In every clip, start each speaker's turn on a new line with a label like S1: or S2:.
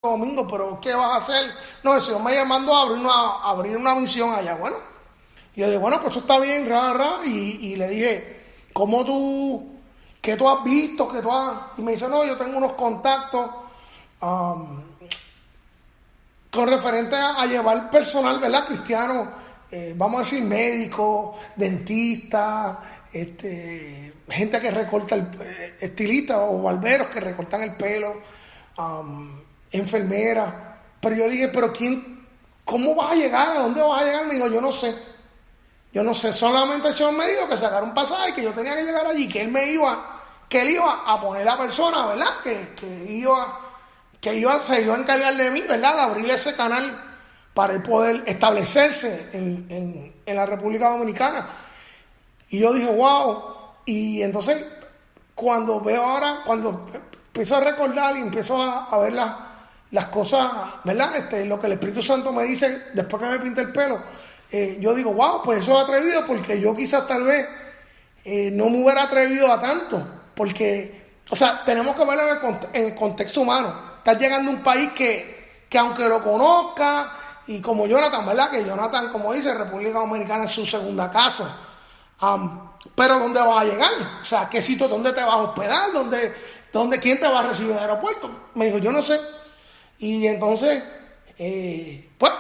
S1: Domingo, pero ¿qué vas a hacer? No, el Señor me llamando a abrir una misión allá. Bueno, y yo dije, bueno, pues eso está bien, y le dije, qué tú has visto? Y me dice, no, yo tengo unos contactos um, con referente a llevar personal, ¿verdad? Cristiano, vamos a decir médicos, dentistas, gente que recorta estilistas o barberos que recortan el pelo, enfermeras. Pero yo dije, pero ¿cómo vas a llegar? ¿A dónde vas a llegar? Me dijo, yo no sé, solamente el Señor me dijo que sacara un pasaje, que yo tenía que llegar allí, que él iba a poner la persona, ¿verdad? Se iba a encargar de mí, ¿verdad? De abrirle ese canal para él poder establecerse en la República Dominicana. Y yo dije, wow. Y entonces, cuando empiezo a recordar y empiezo a ver las cosas, ¿verdad? Lo que el Espíritu Santo me dice después que me pinta el pelo, yo digo, wow, pues eso es atrevido, porque yo quizás tal vez no me hubiera atrevido a tanto, porque, o sea, tenemos que verlo en el contexto humano. Estás llegando a un país que aunque lo conozca, y como Jonathan, ¿verdad? Que Jonathan, como dice, República Dominicana es su segunda casa. Pero ¿dónde vas a llegar? O sea, ¿qué sitio? ¿Dónde te vas a hospedar? ¿Quién te va a recibir en el aeropuerto? Me dijo, yo no sé. Y entonces, pues,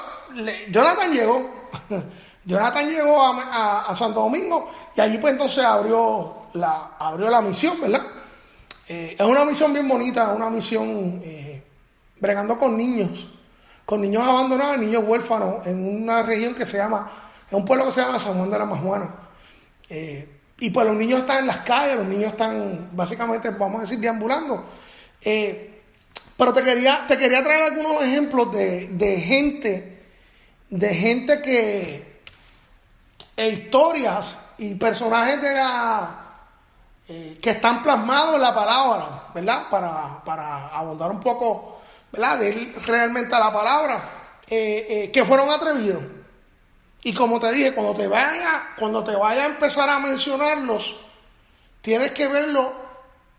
S1: Jonathan llegó. Jonathan llegó a Santo Domingo, y allí pues entonces abrió la misión, ¿verdad? Es una misión bien bonita, una misión bregando con niños abandonados, niños huérfanos, en una región en un pueblo que se llama San Juan de la Maguana. Y pues los niños están en las calles, los niños están básicamente, vamos a decir, deambulando. Pero te quería traer algunos ejemplos de gente historias y personajes que están plasmados en la palabra, ¿verdad? Para abundar un poco, ¿verdad? De ir realmente a la palabra, que fueron atrevidos. Y como te dije, cuando te vaya a empezar a mencionarlos, tienes que verlo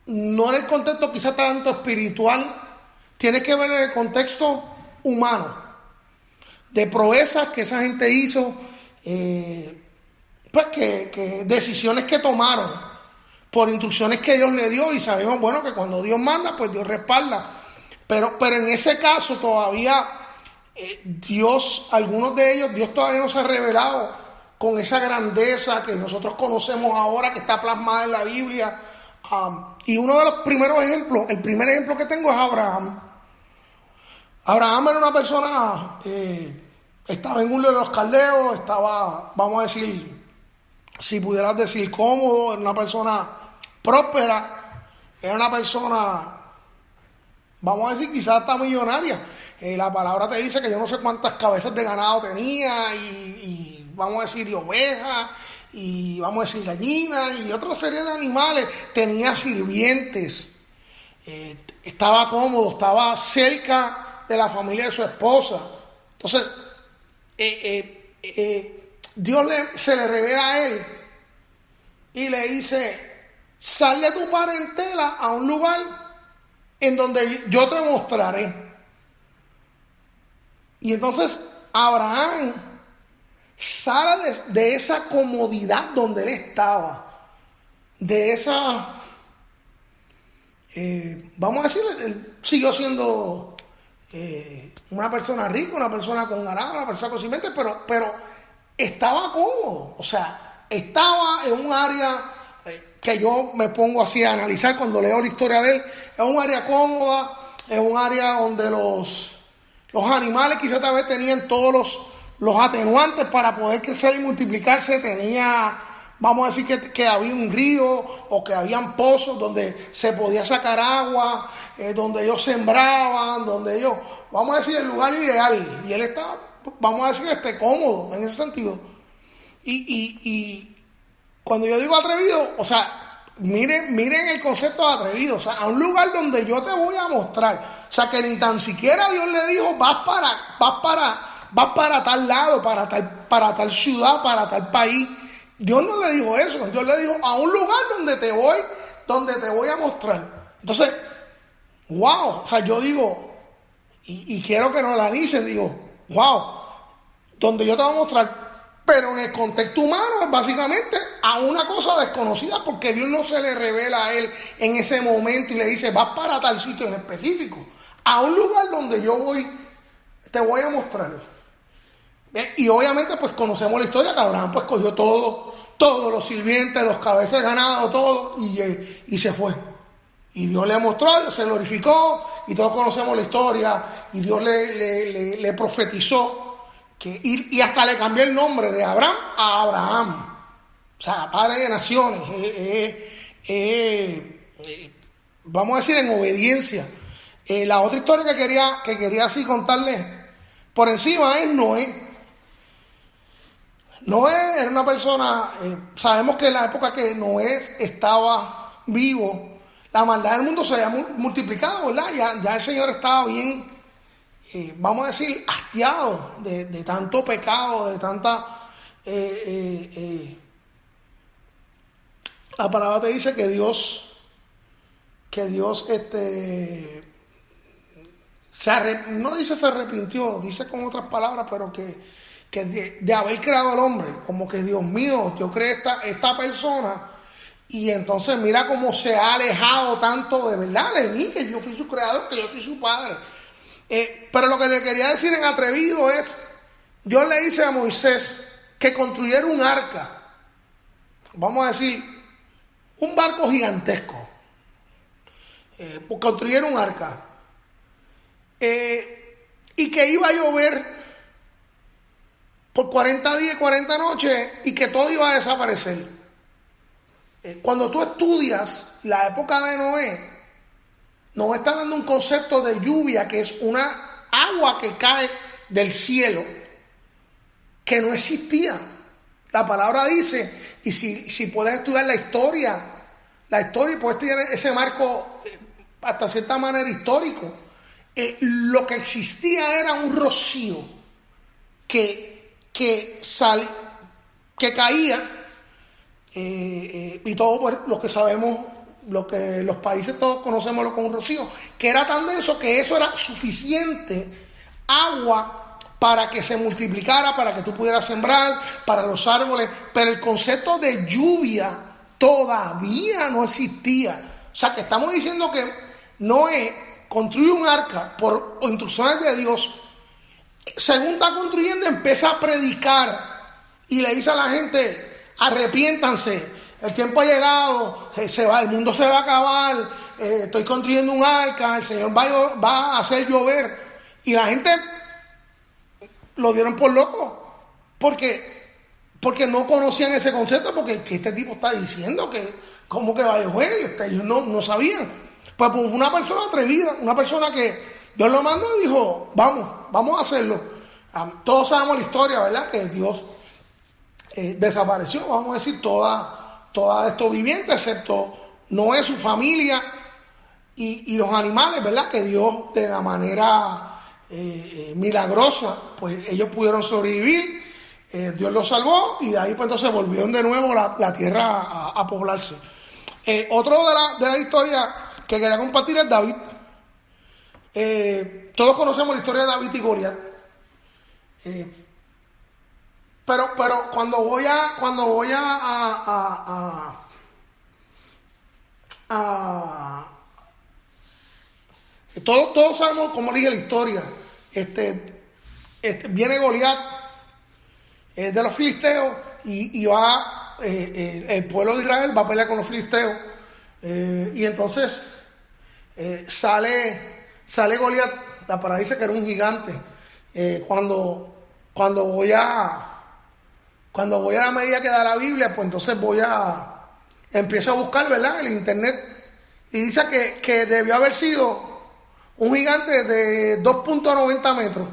S1: no en el contexto quizá tanto espiritual, tienes que verlo en el contexto humano, de proezas que esa gente hizo, pues que decisiones que tomaron por instrucciones que Dios le dio, y sabemos, bueno, que cuando Dios manda, pues Dios respalda. Pero en ese caso todavía algunos de ellos, Dios todavía no se ha revelado con esa grandeza que nosotros conocemos ahora, que está plasmada en la Biblia. Y uno de los primeros ejemplos, el primer ejemplo que tengo es Abraham. Abraham era una persona, estaba en Ur de los Caldeos, estaba, vamos a decir, si pudieras decir cómodo, era una persona próspera, era una persona, vamos a decir, quizás hasta millonaria. La palabra te dice que yo no sé cuántas cabezas de ganado tenía, y vamos a decir, y ovejas, y vamos a decir gallinas, y otra serie de animales. Tenía sirvientes, estaba cómodo, estaba cerca de la familia de su esposa. Entonces, Dios se le revela a él y le dice, sal de tu parentela a un lugar en donde yo te mostraré. Y entonces Abraham sale de esa comodidad donde él estaba, de esa, vamos a decir, él siguió siendo una persona rica, una persona con ganado, una persona con simiente, pero estaba cómodo. O sea, estaba en un área que yo me pongo así a analizar cuando leo la historia de él. Es un área cómoda, es un área donde los animales quizás tal vez tenían todos los atenuantes para poder crecer y multiplicarse. Tenía, vamos a decir que había un río, o que habían pozos donde se podía sacar agua, donde ellos sembraban, donde ellos, vamos a decir, el lugar ideal. Y él está, vamos a decir, cómodo en ese sentido. Y cuando yo digo atrevido, o sea, miren el concepto de atrevido. O sea, a un lugar donde yo te voy a mostrar. O sea, que ni tan siquiera Dios le dijo, vas para tal lado, para tal ciudad, para tal país. Dios no le dijo eso. Dios le dijo, a un lugar donde te voy a mostrar. Entonces, wow. O sea, yo digo, y quiero que nos la analicen. Digo, wow, donde yo te voy a mostrar. Pero en el contexto humano es básicamente a una cosa desconocida, porque Dios no se le revela a él en ese momento y le dice, vas para tal sitio en específico, a un lugar donde yo voy, te voy a mostrar. Y obviamente pues conocemos la historia, que Abraham pues cogió todos los sirvientes, los cabezas de ganado, todo, y se fue. Y Dios le mostró, se glorificó, y todos conocemos la historia, y Dios le profetizó, y hasta le cambió el nombre de Abraham a Abraham. O sea, padre de naciones. Vamos a decir en obediencia. La otra historia que quería así contarles por encima es Noé. Noé era una persona, sabemos que en la época que Noé estaba vivo, la maldad del mundo se había multiplicado, ¿verdad? Ya el Señor estaba bien, vamos a decir, hastiado de tanto pecado, de tanta... la palabra te dice que Dios no dice se arrepintió, dice con otras palabras, pero que de haber creado al hombre, como que Dios mío, yo creé esta persona, y entonces mira cómo se ha alejado tanto de verdad de mí, que yo fui su creador, que yo soy su padre. Pero lo que le quería decir en atrevido es, Dios le dice a Moisés que construyera un arca, vamos a decir, un barco gigantesco, construyera un arca, y que iba a llover por 40 días y 40 noches, y que todo iba a desaparecer. Cuando tú estudias la época de Noé, nos está dando un concepto de lluvia, que es una agua que cae del cielo, que no existía. La palabra dice, y si puedes estudiar la historia puedes estudiar ese marco hasta cierta manera histórico, lo que existía era un rocío que caía, y todos los que sabemos, los países todos conocemos lo que es un rocío, que era tan denso que eso era suficiente agua para que se multiplicara, para que tú pudieras sembrar, para los árboles, pero el concepto de lluvia todavía no existía. O sea, que estamos diciendo que Noé construye un arca por instrucciones de Dios. Según está construyendo, empieza a predicar y le dice a la gente, arrepiéntanse, el tiempo ha llegado, el mundo se va a acabar, estoy construyendo un arca, el Señor va a hacer llover. Y la gente lo dieron por loco, porque no conocían ese concepto, porque ¿qué este tipo está diciendo? Que ¿cómo que va a llover? Ellos no sabían. Pues una persona atrevida, una persona que Dios lo mandó y dijo, vamos a hacerlo. Todos sabemos la historia, ¿verdad? Que Dios desapareció, vamos a decir, toda esto viviente, excepto Noé, su familia y los animales, ¿verdad? Que Dios, de la manera milagrosa, pues ellos pudieron sobrevivir. Dios los salvó, y de ahí pues entonces volvieron de nuevo la tierra a poblarse. Otro de la historia que quería compartir es David. Todos conocemos la historia de David y Goliat. Pero cuando voy todos sabemos cómo sigue la historia. Viene Goliat de los filisteos, y va el pueblo de Israel va a pelear con los filisteos, y entonces sale Goliat. La palabra dice que era un gigante. Cuando voy a la medida que da la Biblia, pues entonces empiezo a buscar, ¿verdad?, el internet, y dice que debió haber sido un gigante de 2.90 metros.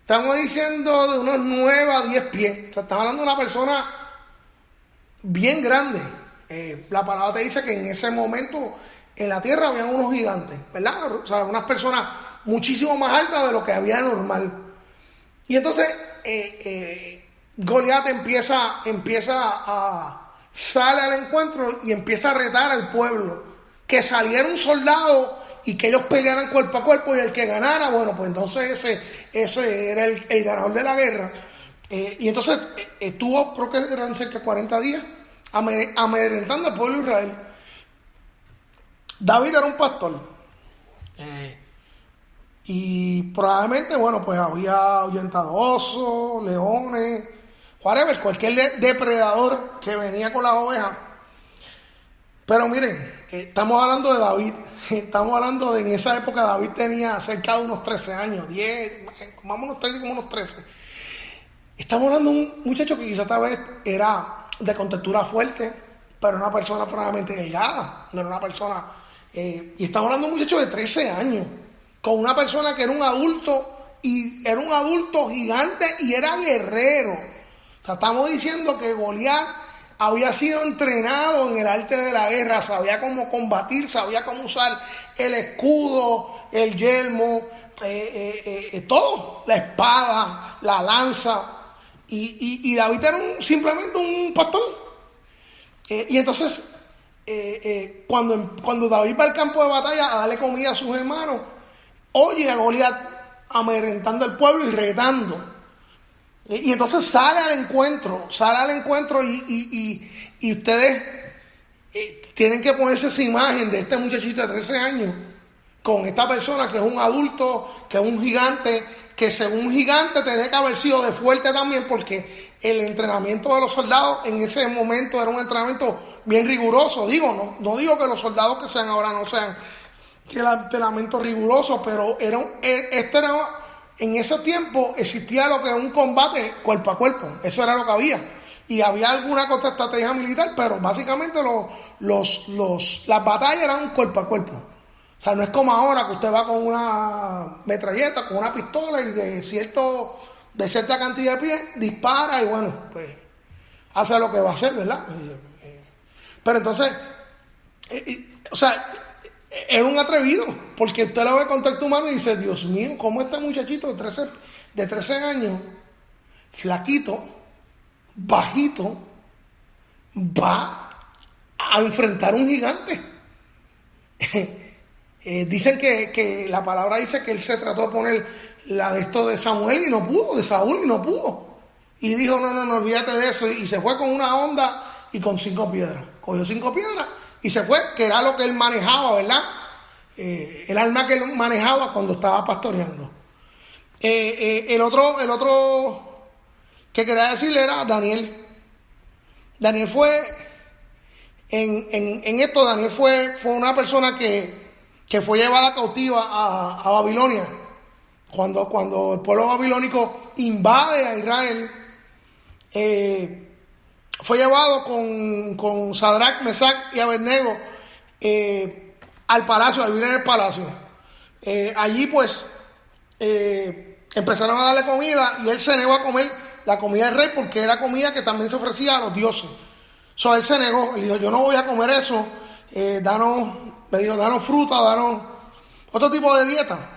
S1: Estamos diciendo de unos 9 a 10 pies. O sea, estamos hablando de una persona bien grande. La palabra te dice que en ese momento en la tierra había unos gigantes, ¿verdad? O sea, unas personas muchísimo más altas de lo que había normal. Y entonces Goliat sale al encuentro y empieza a retar al pueblo, que saliera un soldado y que ellos pelearan cuerpo a cuerpo y el que ganara, bueno, pues entonces ese era el ganador de la guerra. Y entonces estuvo, creo que eran cerca de 40 días, amedrentando al pueblo de Israel. David era un pastor. Y probablemente, bueno, pues había ahuyentado osos, leones, whatever, cualquier depredador que venía con las ovejas. Pero miren, estamos hablando de David, estamos hablando de en esa época David tenía cerca de unos 13 años, 10, vámonos como unos 13. Estamos hablando de un muchacho que quizás tal vez era de contextura fuerte, pero una persona probablemente delgada, no era una persona... y estamos hablando de un muchacho de 13 años, con una persona que era un adulto, y era un adulto gigante y era guerrero. O sea, estamos diciendo que Goliat había sido entrenado en el arte de la guerra, sabía cómo combatir, sabía cómo usar el escudo, el yelmo, todo, la espada, la lanza. Y David era simplemente un pastor. Y entonces, cuando David va al campo de batalla a darle comida a sus hermanos, oye a Goliat amedrentando al pueblo y retando. Y entonces sale al encuentro y ustedes tienen que ponerse esa imagen de este muchachito de 13 años con esta persona que es un adulto, que es un gigante, que según gigante tenía que haber sido de fuerte también, porque el entrenamiento de los soldados en ese momento era un entrenamiento bien riguroso. No digo que los soldados que sean ahora no sean que el entrenamiento riguroso, pero en ese tiempo existía lo que es un combate cuerpo a cuerpo. Eso era lo que había. Y había alguna estrategia militar, pero básicamente las batallas eran un cuerpo a cuerpo. O sea, no es como ahora que usted va con una metralleta, con una pistola y de cierta cantidad de pies dispara y bueno, pues hace lo que va a hacer, ¿verdad? Pero entonces, o sea, es un atrevido, porque usted lo ve con contacto humano y dice, Dios mío, ¿cómo este muchachito de 13 años, flaquito, bajito, va a enfrentar a un gigante? Dicen que la palabra dice que él se trató de poner la de esto de Samuel y no pudo, de Saúl y no pudo. Y dijo, no, olvídate de eso. Y se fue con una honda y con 5 piedras. Cogió 5 piedras y se fue, que era lo que él manejaba, ¿verdad? El arma que él manejaba cuando estaba pastoreando. El otro que quería decirle era Daniel. Daniel fue, en esto, Daniel fue una persona que fue llevada cautiva a Babilonia. Cuando el pueblo babilónico invade a Israel, fue llevado con Sadrach, Mesach y Abednego al palacio, a vivir en el palacio. Allí pues empezaron a darle comida y él se negó a comer la comida del rey porque era comida que también se ofrecía a los dioses. Él se negó, él dijo, yo no voy a comer eso, danos fruta, danos otro tipo de dieta.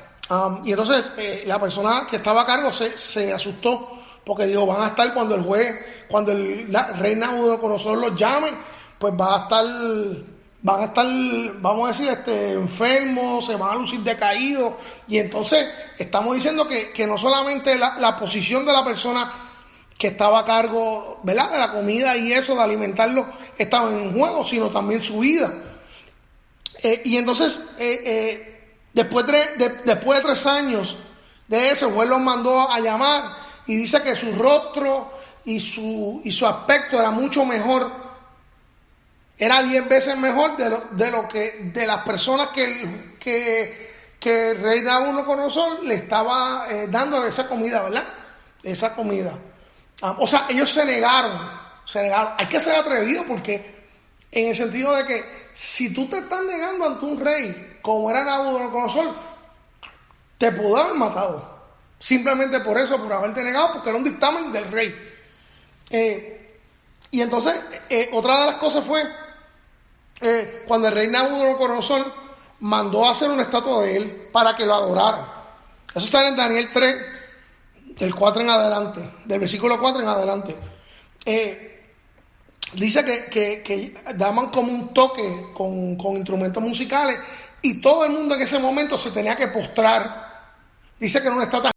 S1: Y entonces la persona que estaba a cargo se asustó porque dijo, van a estar cuando el rey Nabucodonosor los llame, pues van a estar, vamos a decir, enfermos, se van a lucir decaídos. Y entonces estamos diciendo que no solamente la posición de la persona que estaba a cargo, ¿verdad?, de la comida y eso, de alimentarlo, estaba en juego, sino también su vida. Y entonces, después de 3 años de eso, el juez los mandó a llamar y dice que su rostro y su aspecto era mucho mejor, era 10 veces mejor de las personas que el rey Nabucodonosor le estaba dándole esa comida, ¿verdad? Esa comida. O sea, ellos se negaron. Hay que ser atrevido porque en el sentido de que si tú te estás negando ante un rey como era Nabucodonosor, te pudo haber matado. Simplemente por eso, por haberte negado, porque era un dictamen del rey. Y entonces, otra de las cosas fue cuando el rey Nabucodonosor mandó a hacer una estatua de él para que lo adoraran. Eso está en Daniel 3, del 4 en adelante, del versículo 4 en adelante. Dice que daban como un toque con instrumentos musicales y todo el mundo en ese momento se tenía que postrar. Dice que era una estatua